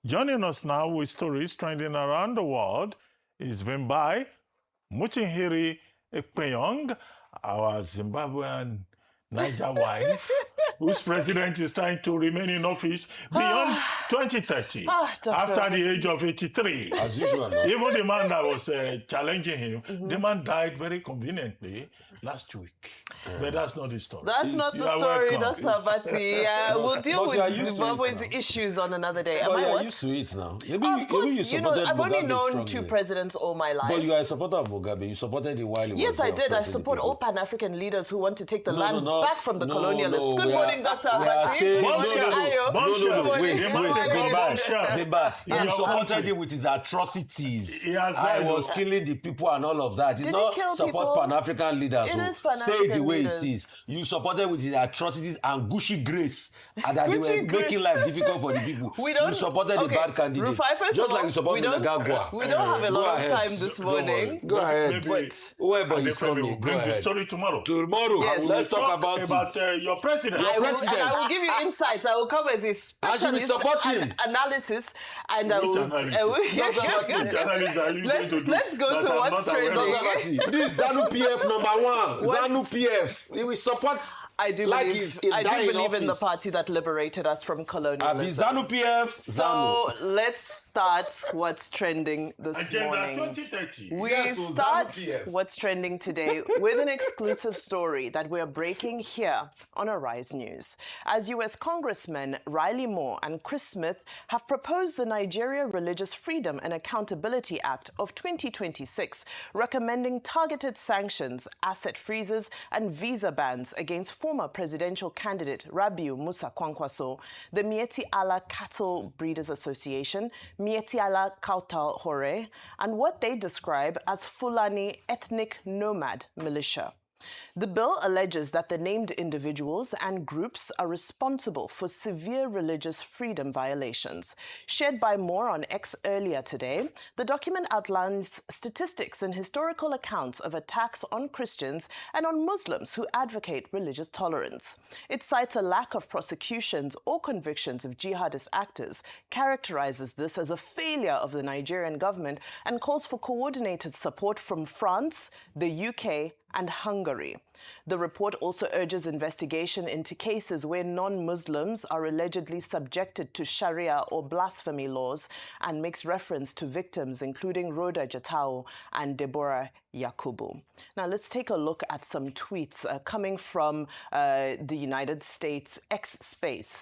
Joining us now with stories trending around the world is Vimbai Muchinhiri Ekpeyong, our Zimbabwean Niger wife, whose president is trying to remain in office beyond 2030, after the age of 83. As usual. No? Even the man that was challenging him, the man died very conveniently last week. But that's not the story. That's not the story, Dr. Abati. We'll deal with Zimbabwe's issues on another day. Am I what? Used to it now. Of course, you know, I've only known two presidents all my life. But you are a supporter of Mugabe. You supported him while he was Yes, I did. I support all Pan-African leaders who want to take the land back from the colonialists. Good morning, Dr. Abati. Wait. You supported him with his atrocities. I was killing the people and all of that. It's not support Pan-African leaders. Say it the way it is. You supported with his atrocities and gushy grace, and that they were making life difficult for the people. You supported the bad candidate. Just like you supported the Gagwa. We don't have a lot of time this morning. Go ahead. Whoever is coming. Bring the story tomorrow. Yes. Let's talk about your president. I will give you insights. I will come as a specialist analysis, and I will. Let's go to what's trending. This is ZANU PF #1. ZANU PF. We will support. I do believe in the party that liberated us from colonialism. ZANU PF. So let's start what's trending this morning. Agenda 2030. We start what's trending today with an exclusive story that we're breaking here on Arise News. As U.S. Congressmen Riley Moore and Chris Smith have proposed the Nigeria Religious Freedom and Accountability Act of 2026, recommending targeted sanctions, asset freezes, and visa bans against former presidential candidate Rabiu Musa Kwankwaso, the Miyetti Allah Cattle Breeders Association, Miyetti Allah Kautal Hore, and what they describe as Fulani ethnic nomad militia. The bill alleges that the named individuals and groups are responsible for severe religious freedom violations. Shared by Moore on X earlier today, the document outlines statistics and historical accounts of attacks on Christians and on Muslims who advocate religious tolerance. It cites a lack of prosecutions or convictions of jihadist actors, characterizes this as a failure of the Nigerian government, and calls for coordinated support from France, the UK, and Hungary. The report also urges investigation into cases where non-Muslims are allegedly subjected to Sharia or blasphemy laws, and makes reference to victims including Rhoda Jatau and Deborah Yakubu. Now let's take a look at some tweets coming from the United States X space.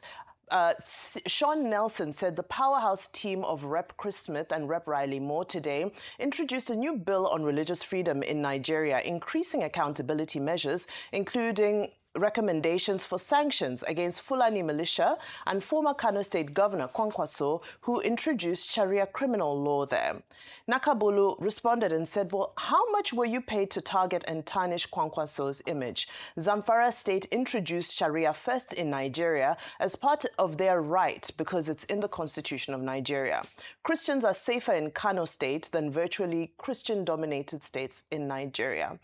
Sean Nelson said the powerhouse team of Rep. Chris Smith and Rep. Riley Moore today introduced a new bill on religious freedom in Nigeria, increasing accountability measures, including recommendations for sanctions against Fulani militia and former Kano State Governor Kwankwaso, who introduced Sharia criminal law there. Nakabulu responded and said, well, how much were you paid to target and tarnish Kwankwaso's image? Zamfara State introduced Sharia first in Nigeria as part of their right because it's in the Constitution of Nigeria. Christians are safer in Kano State than virtually Christian-dominated states in Nigeria.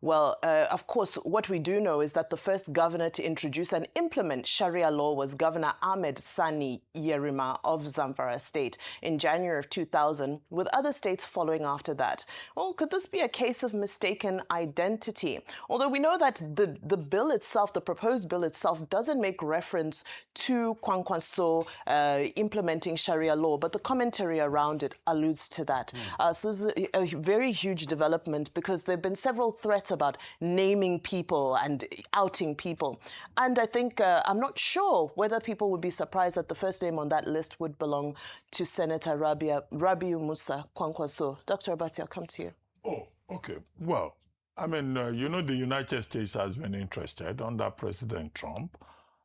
Well, of course, what we do know is that the first governor to introduce and implement Sharia law was Governor Ahmed Sani Yerima of Zamfara State in January of 2000, with other states following after that. Well, could this be a case of mistaken identity? Although we know that the bill itself, the proposed bill itself, doesn't make reference to Kwankwaso implementing Sharia law, but the commentary around it alludes to that. So it's a very huge development, because there have been several threats about naming people and outing people. And I think, I'm not sure whether people would be surprised that the first name on that list would belong to Senator Rabiu Musa Kwankwaso. Dr. Abati, I'll come to you. Oh, okay. Well, I mean, the United States has been interested under President Trump,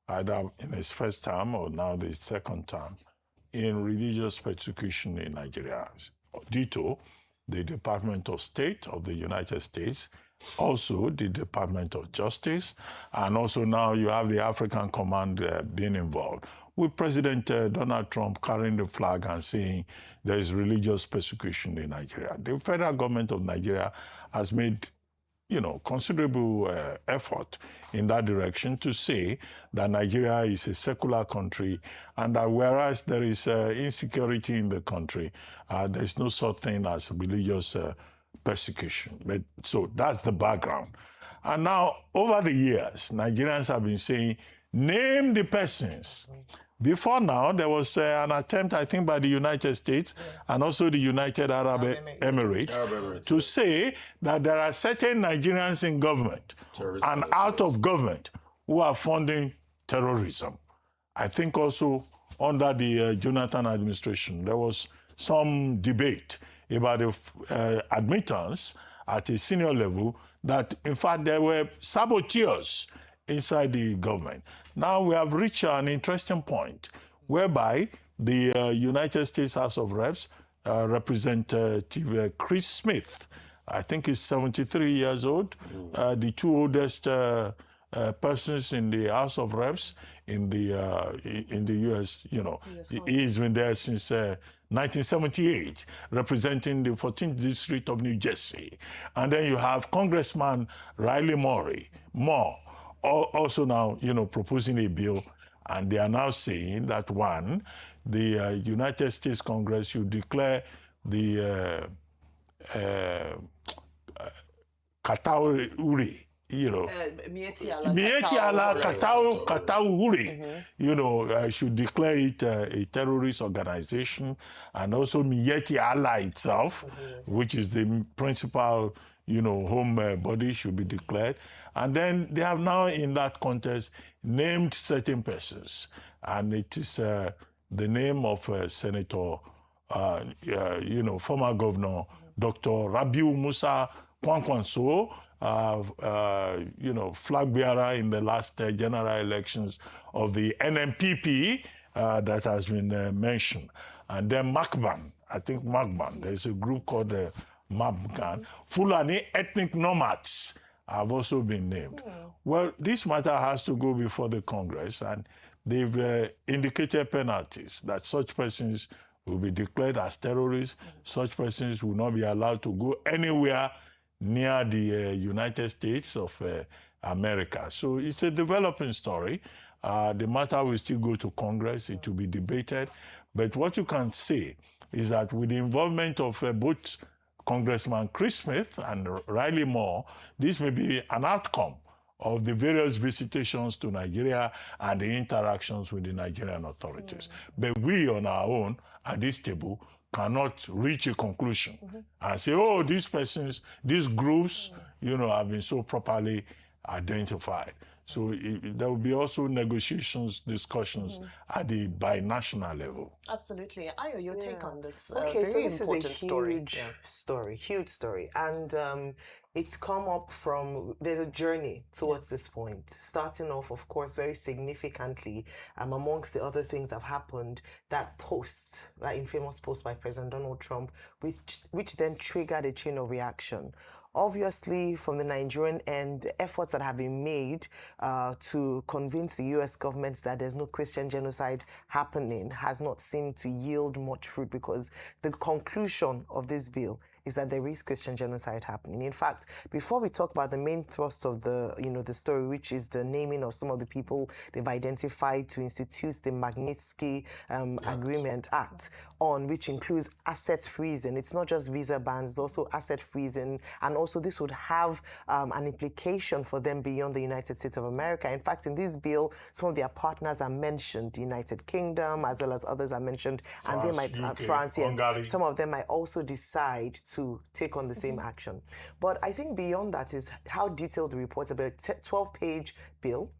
either in his first term or now the second term, in religious persecution in Nigeria. Ditto, the Department of State of the United States, also the Department of Justice, and also now you have the African Command being involved, with President Donald Trump carrying the flag and saying there is religious persecution in Nigeria. The federal government of Nigeria has made considerable effort in that direction to say that Nigeria is a secular country and that whereas there is insecurity in the country, there is no such thing as religious persecution. So that's the background. And now, over the years, Nigerians have been saying, name the persons. Before now, there was an attempt, I think, by the United States and also the United Arab Emirates to say that there are certain Nigerians in government and out of government who are funding terrorism. I think also under the Jonathan administration, there was some debate about the admittance at a senior level that, in fact, there were saboteurs inside the government. Now we have reached an interesting point whereby the United States House of Reps, Representative Chris Smith, I think he's 73 years old, the two oldest persons in the House of Reps in the U.S. He's been there since 1978, representing the 14th District of New Jersey. And then you have Congressman Riley Moore, also now, proposing a bill, and they are now saying that, one, the United States Congress should declare the Katauri, Miyetti Allah Katauri, should declare it a terrorist organization, and also Miyetti Allah itself, which is the principal, home body, should be declared. And then they have now, in that contest, named certain persons, and it is the name of Senator, former Governor Dr. Rabiu Musa Kwankwaso, flag bearer in the last general elections of the NMPP that has been mentioned. And then Makban, there's a group called Makban. Fulani ethnic nomads have also been named. Well, this matter has to go before the Congress, and they've indicated penalties that such persons will be declared as terrorists. Such persons will not be allowed to go anywhere near the United States of America. So it's a developing story. The matter will still go to Congress. It will be debated. But what you can say is that with the involvement of both Congressman Chris Smith and Riley Moore, this may be an outcome of the various visitations to Nigeria and the interactions with the Nigerian authorities. But we on our own at this table cannot reach a conclusion and say, oh, these persons, these groups, have been so properly identified. So there will be also negotiations, discussions at the binational level. Absolutely. Ayo, your take on this okay, very so this important is a huge story. And it's come up from, there's a journey towards this point. Starting off, of course, very significantly, amongst the other things that have happened, that infamous post by President Donald Trump, which then triggered a chain of reaction. Obviously, from the Nigerian end, efforts that have been made to convince the U.S. government that there's no Christian genocide happening has not seemed to yield much fruit, because the conclusion of this bill is that there is Christian genocide happening. In fact, before we talk about the main thrust of the story, which is the naming of some of the people they've identified to institute the Magnitsky Agreement Act, which includes asset freezing. It's not just visa bans, it's also asset freezing, and also this would have an implication for them beyond the United States of America. In fact, in this bill, some of their partners are mentioned, the United Kingdom, as well as others are mentioned, and they might, France, some of them might also decide to take on the same action. But I think beyond that is how detailed the report's about. 12-page bill.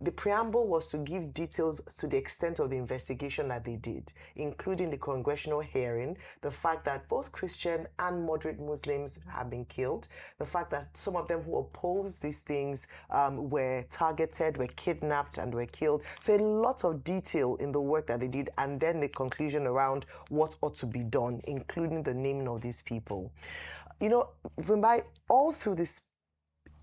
The preamble was to give details to the extent of the investigation that they did, including the congressional hearing, the fact that both Christian and moderate Muslims have been killed, the fact that some of them who opposed these things were targeted, were kidnapped, and were killed. So a lot of detail in the work that they did, and then the conclusion around what ought to be done, including the naming of these people. All through this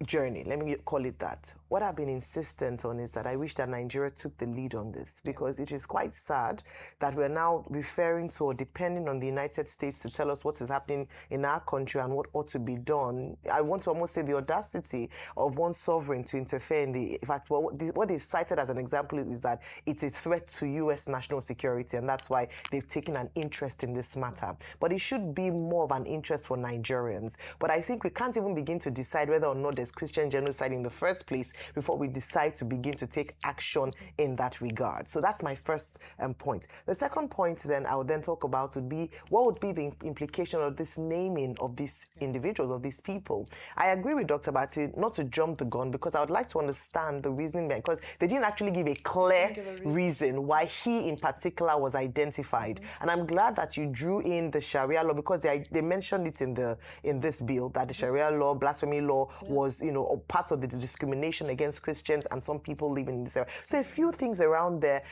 journey, let me call it that. What I've been insistent on is that I wish that Nigeria took the lead on this, because it is quite sad that we're now referring to or depending on the United States to tell us what is happening in our country and what ought to be done. I want to almost say the audacity of one sovereign to interfere in the... In fact, what they've cited as an example is that it's a threat to U.S. national security, and that's why they've taken an interest in this matter. But it should be more of an interest for Nigerians. But I think we can't even begin to decide whether or not there's Christian genocide in the first place before we decide to begin to take action in that regard. So that's my first point. The second point then I would then talk about would be what would be the implication of this naming of these individuals, of these people. I agree with Dr. Bati not to jump the gun, because I would like to understand the reasoning behind, because they didn't actually give a clear reason why he in particular was identified. And I'm glad that you drew in the Sharia law, because they mentioned it in this bill, that the Sharia law, blasphemy law was, part of the discrimination against Christians and some people living in this area. So a few things around there.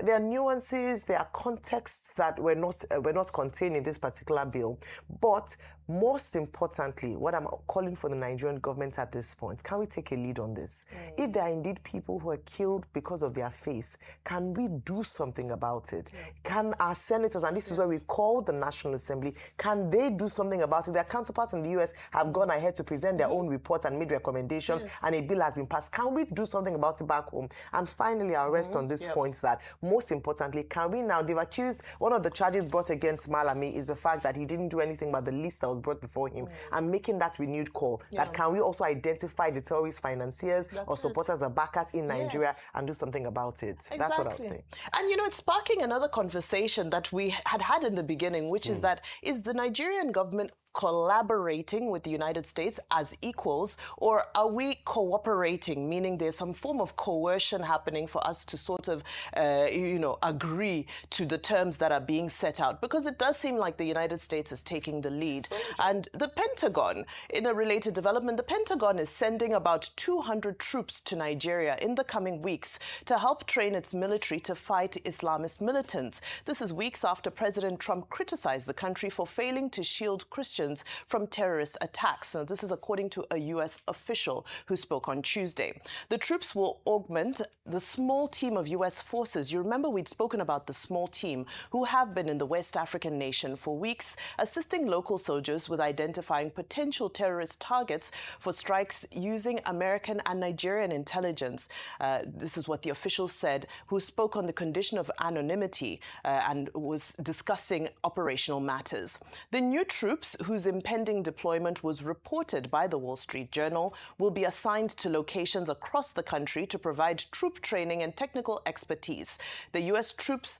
There are nuances, there are contexts that were not contained in this particular bill. But most importantly, what I'm calling for the Nigerian government at this point, can we take a lead on this? If there are indeed people who are killed because of their faith, can we do something about it? Can our senators, and this is where we call the National Assembly, can they do something about it? Their counterparts in the U.S. have gone ahead to present their own report and made recommendations, and a bill has been passed. Can we do something about it back home? And finally, I'll rest on this point that, most importantly, can we now, they've accused, one of the charges brought against Malami is the fact that he didn't do anything about the list that was brought before him, and making that renewed call, that can we also identify the terrorist financiers or supporters or backers in Nigeria and do something about it? Exactly. That's what I would say. And it's sparking another conversation that we had in the beginning, which is that, is the Nigerian government collaborating with the United States as equals, or are we cooperating, meaning there's some form of coercion happening for us to sort of, agree to the terms that are being set out? Because it does seem like the United States is taking the lead. And the Pentagon, in a related development, the Pentagon is sending about 200 troops to Nigeria in the coming weeks to help train its military to fight Islamist militants. This is weeks after President Trump criticized the country for failing to shield Christians from terrorist attacks. Now, this is according to a U.S. official who spoke on Tuesday. The troops will augment the small team of U.S. forces. You remember we'd spoken about the small team who have been in the West African nation for weeks, assisting local soldiers with identifying potential terrorist targets for strikes using American and Nigerian intelligence. This is what the official said, who spoke on the condition of anonymity and was discussing operational matters. The new troops, whose impending deployment was reported by the Wall Street Journal, will be assigned to locations across the country to provide troop training and technical expertise. The U.S. troops,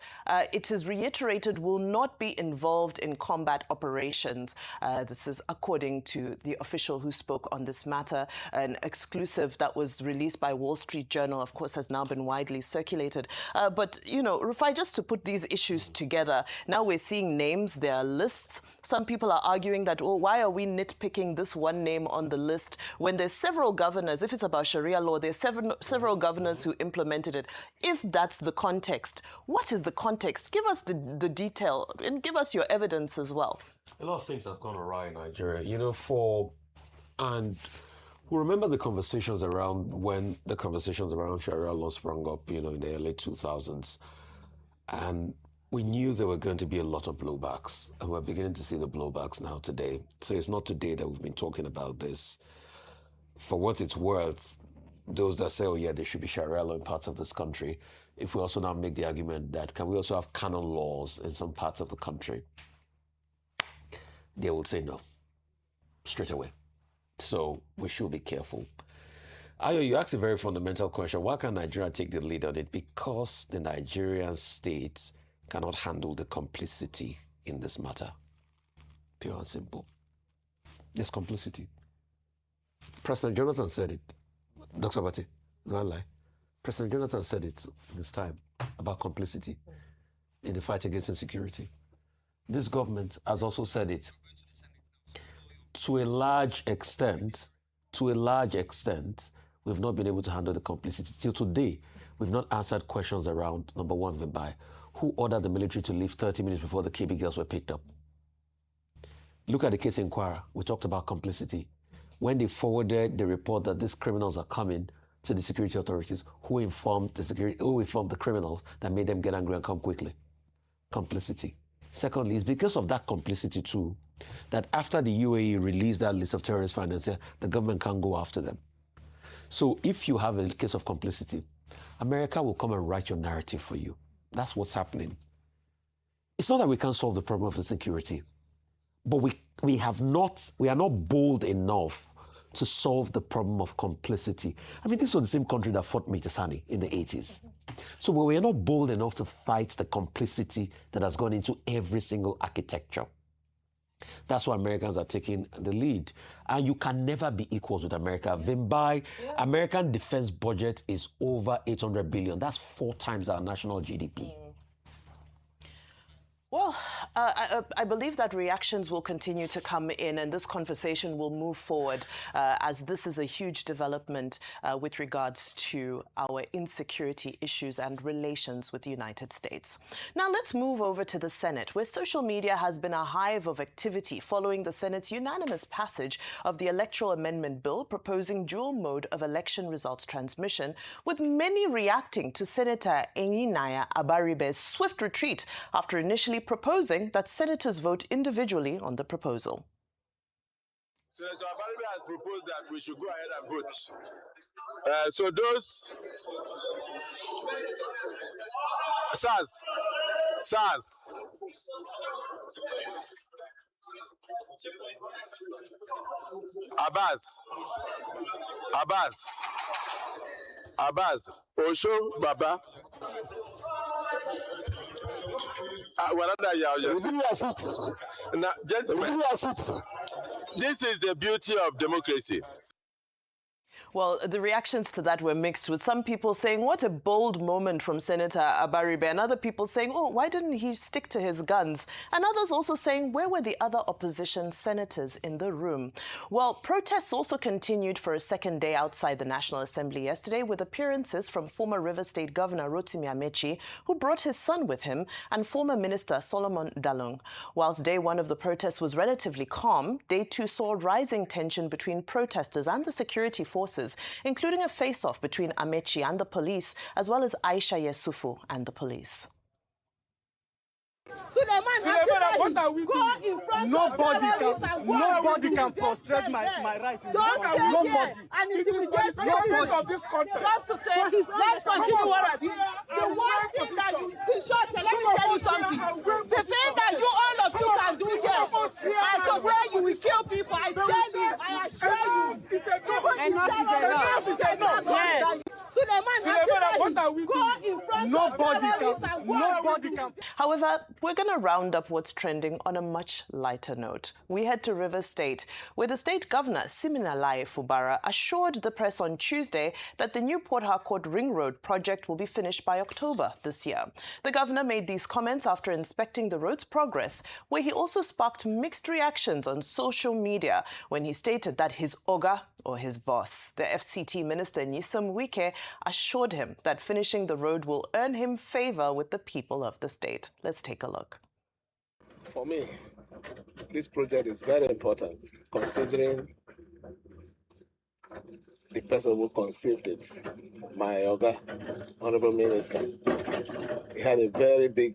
it is reiterated, will not be involved in combat operations. This is according to the official who spoke on this matter. An exclusive that was released by Wall Street Journal, of course, has now been widely circulated. But, Rufai, just to put these issues together, now we're seeing names, there are lists. Some people are arguing that, why are we nitpicking this one name on the list when there's several governors? If it's about Sharia law, there's several governors who implemented it. If that's the context, what is the context? Give us the detail and give us your evidence as well. A lot of things have gone awry in Nigeria, and we remember the conversations around Sharia law sprung up, in the late 2000s. And we knew there were going to be a lot of blowbacks, and we're beginning to see the blowbacks now today. So it's not today that we've been talking about this. For what it's worth, those that say, there should be Sharia law in parts of this country, if we also now make the argument that can we also have canon laws in some parts of the country, they will say no, straight away. So we should be careful. Ayo, you asked a very fundamental question. Why can't Nigeria take the lead on it? Because the Nigerian state cannot handle the complicity in this matter. Pure and simple. There's complicity. President Jonathan said it. Dr. Bati, no I lie. President Jonathan said it this time about complicity in the fight against insecurity. This government has also said it. To a large extent, we've not been able to handle the complicity. Till today, we've not answered questions around, number one, Vimbai, who ordered the military to leave 30 minutes before the KB girls were picked up. Look at the case in Kwara. We talked about complicity. when they forwarded the report that these criminals are coming to the security authorities, who informed the criminals that made them get angry and come quickly? Complicity. Secondly, it's because of that complicity too that after the UAE released that list of terrorist financiers, the government can't go after them. So if you have a case of complicity, America will come and write your narrative for you. That's what's happening. It's not that we can't solve the problem of insecurity, but we are not bold enough to solve the problem of complicity. I mean, this was the same country that fought Mitisani in the 80s. So we are not bold enough to fight the complicity that has gone into every single architecture. That's why Americans are taking the lead. And you can never be equals with America. Vimbai, American defense budget is over 800 billion. That's 4 times our national GDP. Well, I believe that reactions will continue to come in and this conversation will move forward as this is a huge development with regards to our insecurity issues and relations with the United States. Now, let's move over to the Senate, where social media has been a hive of activity following the Senate's unanimous passage of the Electoral Amendment Bill proposing dual mode of election results transmission, with many reacting to Senator Onyeka Nwebonyi's swift retreat after initially proposing that senators vote individually on the proposal. Senator Nwebonyi has proposed that we should go ahead and vote. So those SARS. Abbas, Osho, Baba. Now, gentlemen, this is the beauty of democracy. Well, the reactions to that were mixed, with some people saying, what a bold moment from Senator Nwebonyi, and other people saying, oh, why didn't he stick to his guns? And others also saying, where were the other opposition senators in the room? Well, protests also continued for a second day outside the National Assembly yesterday, with appearances from former River State Governor Rotimi Amechi, who brought his son with him, and former Minister Solomon Dalung. Whilst day one of the protests was relatively calm, day two saw rising tension between protesters and the security forces, including a face-off between Amechi and the police, as well as Aisha Yesufu and the police. Nobody can frustrate my rights. Nobody. And intimidate of this country. Just to say, let's continue what I did. The worst thing that you short, let me tell you something. The thing that all of you can do here, I swear you will kill people. I tell you, I assure you. Enough is enough. Yes. Nobody can. However, we're going to round up what's trending on a much lighter note. We head to River State, where the state governor, Siminalayi Fubara, assured the press on Tuesday that the new Port Harcourt Ring Road project will be finished by October this year. The governor made these comments after inspecting the road's progress, where he also sparked mixed reactions on social media when he stated that his oga, or his boss, the FCT Minister Nyesom Wike, assured him that finishing the road will earn him favor with the people of the state. Let's take a look. For me, this project is very important, considering the person who conceived it, my Oga, Honorable Minister. He had a very big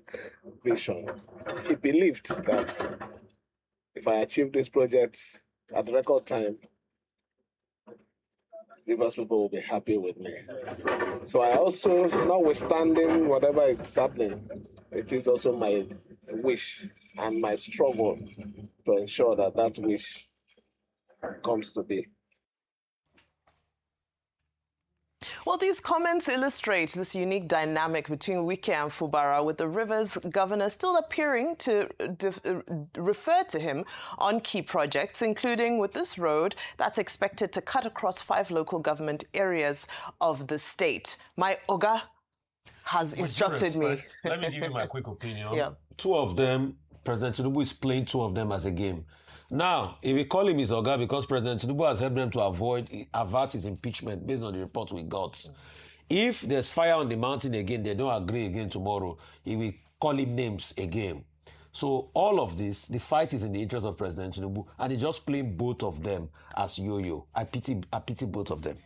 vision. He believed that if I achieve this project at record time, Rivers people will be happy with me. So I also, notwithstanding whatever is happening, it is also my wish and my struggle to ensure that that wish comes to be. Well, these comments illustrate this unique dynamic between Wike and Fubara, with the Rivers governor still appearing to refer to him on key projects, including with this road that's expected to cut across 5 local government areas of the state. My Oga has instructed me. Let me give you my quick opinion. Yeah. 2 of them, President Tinubu is playing 2 of them as a game. Now, if we call him his Oga because President Tinubu has helped them to avert his impeachment based on the report we got. If there's fire on the mountain again, they don't agree again tomorrow, he will call him names again. So all of this, the fight is in the interest of President Tinubu, and he's just playing both of them as yo-yo. I pity both of them.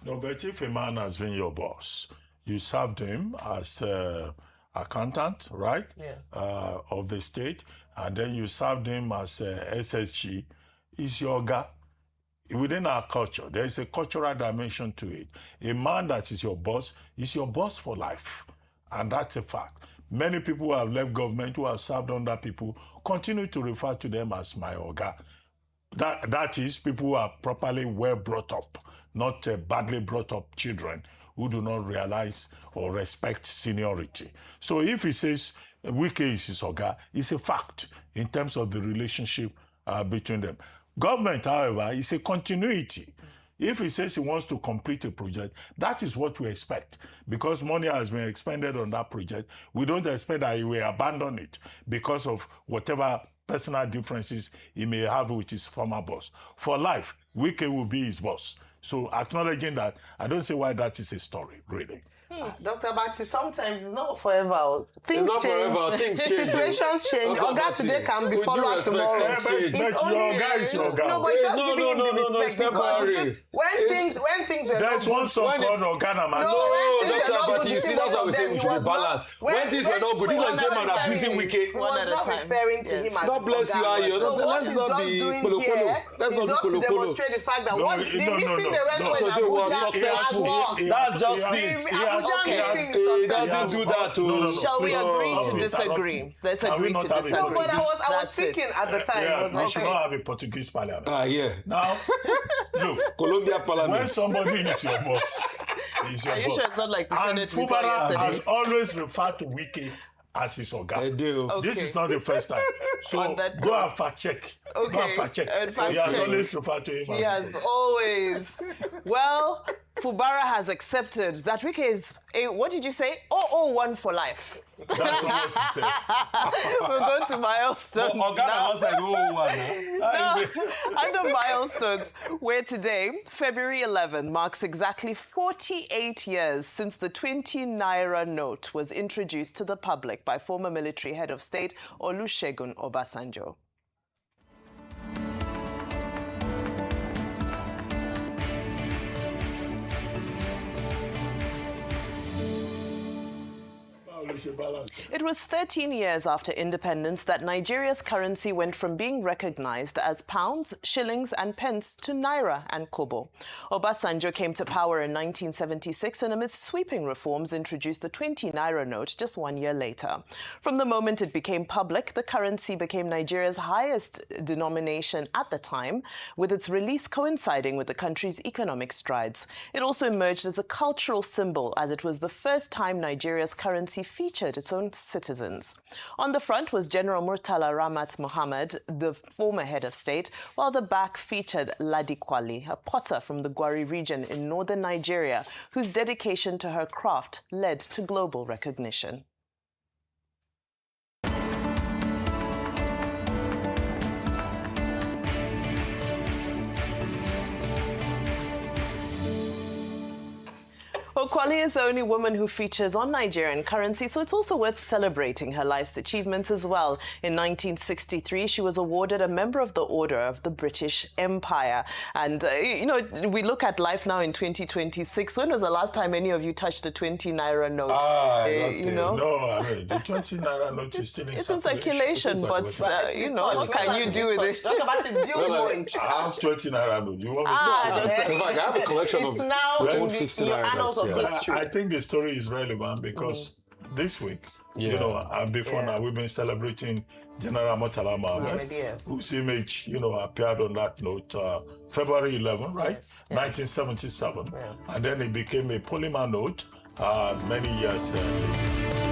No, but if a man has been your boss, you served him as accountant, right? Yeah. Of the state, and then you served him as SSG. He's your guy. Within our culture, there is a cultural dimension to it. A man that is your boss for life. And that's a fact. Many people who have left government, who have served under people, continue to refer to them as my oga. That is people who are properly well brought up, not badly brought up children who do not realize or respect seniority. So if he says Wike is his oga, it's a fact in terms of the relationship between them. Government, however, is a continuity. If he says he wants to complete a project, that is what we expect. Because money has been expended on that project, we don't expect that he will abandon it because of whatever personal differences he may have with his former boss. For life, Wike will be his boss. So acknowledging that, I don't see why that is a story, really. Dr. Bati, sometimes it's not forever. Things change. Forever. Things change. Situations change. Oga today can be followed tomorrow. But your guy is your guy. No, but just giving him the respect because when things were there's one song called Ogana Man. No, Dr. Bati, you see, that's why we say we should be balanced. When things were not good, this was the same man abusing Wike. He was not referring to him as God bless you, Ayo. So what he's just doing here is just to demonstrate the fact that the meeting they went for in Abuja, that's just it. He doesn't do that too. Shall we agree to disagree? Let's agree to disagree. No, but I was thinking at the time. We should not have a Portuguese parliament. Yeah. Now, look, Colombia parliament. when somebody is your boss, he's your Are you boss. sure it's not like the And Senate we saw Fubara yesterday? has always referred to Wike as his oga. I do. This is not the first time. So go and fact check. Okay. Go and fact check. He has always referred to him as He has always. Well, Fubara has accepted that Wike is a, what did you say? 001 for life. That's not what he said. We're going to milestones. Ogana was like, Under milestones, where today, February 11, marks exactly 48 years since the 20 Naira note was introduced to the public by former military head of state Olusegun Obasanjo. It was 13 years after independence that Nigeria's currency went from being recognized as pounds, shillings, and pence to Naira and Kobo. Obasanjo came to power in 1976 and amidst sweeping reforms introduced the 20 Naira note just 1 year later. From the moment it became public, the currency became Nigeria's highest denomination at the time, with its release coinciding with the country's economic strides. It also emerged as a cultural symbol, as it was the first time Nigeria's currency featured its own citizens. On the front was General Murtala Ramat Mohammed, the former head of state, while the back featured Ladi Kwali, a potter from the Gwari region in northern Nigeria, whose dedication to her craft led to global recognition. Kwali is the only woman who features on Nigerian currency, so it's also worth celebrating her life's achievements as well. In 1963, she was awarded a Member of the Order of the British Empire. And, you know, we look at life now in 2026. When was the last time any of you touched a 20 Naira note? You know? No, I mean, the 20 Naira note is still in It's in circulation, but, you know, what can you do with it? Talk about it, deals more in charge. I have 20 Naira note. You want me to in fact, I have a collection it's of now in the annals of history. I think the story is relevant because this week, you know, and before now, we've been celebrating General Murtala Mohammed, whose image, you know, appeared on that note February 11, right? Yes. 1977. And then it became a polymer note many years later.